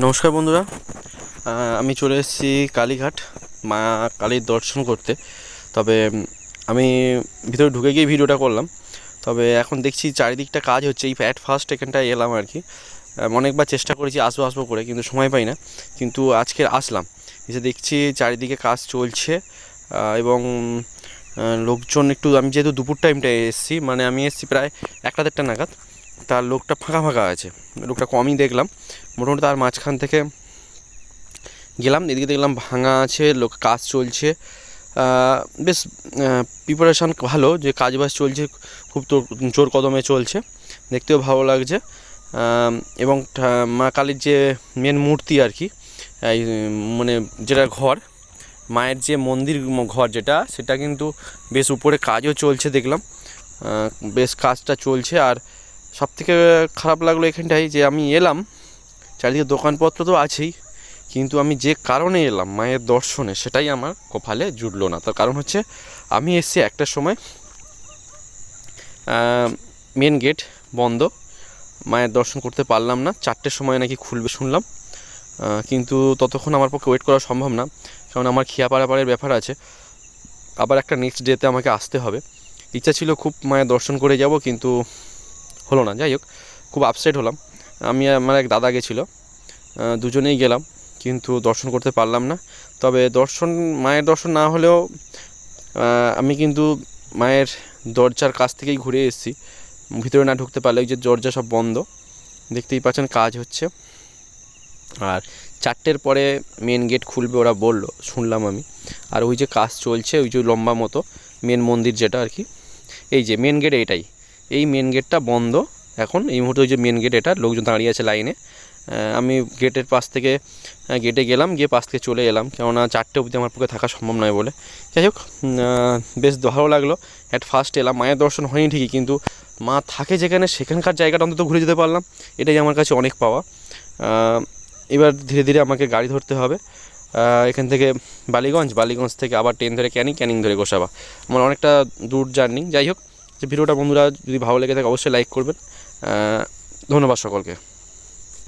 নমস্কার বন্ধুরা, আমি চলে এসেছি কালীঘাট মা কালীর দর্শন করতে। তবে আমি ভিতরে ঢুকে গিয়ে ভিডিওটা করলাম। তবে এখন দেখছি চারিদিকটা কাজ হচ্ছে, এই ফার্স্ট এখানটায় এলাম আর কি। অনেকবার চেষ্টা করেছি আসবো করে, কিন্তু সময় পাই না। কিন্তু আজকে আসলাম, এসে দেখছি চারিদিকে কাজ চলছে এবং লোকজন একটু, আমি যেহেতু দুপুর টাইমটায় এসেছি, মানে আমি এসেছি প্রায় 1-1:30 নাগাদ, তার লোকটা ফাঁকা আছে, লোকটা কমই দেখলাম। মোটামুটি তার মাঝখান থেকে গেলাম, এদিকে দেখলাম ভাঙা আছে, লোক কাজ চলছে। বেশ প্রিপারেশান ভালো, যে কাজ বাজ চলছে, খুব জোর কদমে চলছে, দেখতেও ভালো লাগছে। এবং মা কালীর যে মেন মূর্তি আর কি, এই মানে যেটা ঘর, মায়ের যে মন্দির ঘর যেটা, সেটা কিন্তু বেশ উপরে কাজও চলছে দেখলাম, বেশ কাজটা চলছে। আর সবথেকে খারাপ লাগলো এখানটায়, যে আমি এলাম, চারিদিকে দোকানপত্র তো আছেই, কিন্তু আমি যে কারণে এলাম মায়ের দর্শনে, সেটাই আমার কপালে জুটলো না। তার কারণ হচ্ছে, আমি এসেছি 1টার সময়, মেন গেট বন্ধ, মায়ের দর্শন করতে পারলাম না। 4টের সময় নাকি খুলবে শুনলাম, কিন্তু ততক্ষণ আমার পক্ষে ওয়েট করা সম্ভব না, কারণ আমার খিয়াপাড়াপাড়ের ব্যাপার আছে, আবার একটা নেক্সট ডেতে আমাকে আসতে হবে। ইচ্ছা ছিল খুব মায়ের দর্শন করে যাব, কিন্তু হলো না। যাই হোক, খুব আপসেট হলাম। আমি আমার এক দাদা গেছিলো, দুজনেই গেলাম, কিন্তু দর্শন করতে পারলাম না। তবে মায়ের দর্শন না হলেও আমি কিন্তু মায়ের দরজার কাছ থেকেই ঘুরে এসেছি, ভিতরে না ঢুকতে পারলে। ওই যে দরজা সব বন্ধ, দেখতেই পাচ্ছেন কাজ হচ্ছে। আর 4টের পরে মেন গেট খুলবে ওরা বললো, শুনলাম আমি। আর ওই যে কাজ চলছে, ওই যে লম্বা মতো মেন মন্দির যেটা আর কি, এই যে মেন গেট, এইটাই, এই মেন গেটটা বন্ধ এখন এই মুহূর্তে। ওই যে মেন গেট, এটা লোকজন দাঁড়িয়ে আছে লাইনে। আমি গেটের পাশ থেকে গেটে গেলাম, গিয়ে পাশ থেকে চলে এলাম, কেননা 4টে অবধি আমার পক্ষে থাকা সম্ভব নয় বলে। যাই হোক, বেশ ভালো লাগলো। ফার্স্ট এলাম, মায়ের দর্শন হয়নি ঠিকই, কিন্তু মা থাকে যেখানে, সেখানকার জায়গাটা অন্তত ঘুরে যেতে পারলাম, এটাই আমার কাছে অনেক পাওয়া। এবার ধীরে ধীরে আমাকে গাড়ি ধরতে হবে এখান থেকে বালিগঞ্জ থেকে আবার ট্রেন ধরে ক্যানিং ধরে গোসাবা। আমার অনেকটা দূর জার্নি। যাই হোক, যে ভিডিওটা বন্ধুরা যদি ভালো লেগে থাকে, অবশ্যই লাইক করবেন। ধন্যবাদ সকলকে।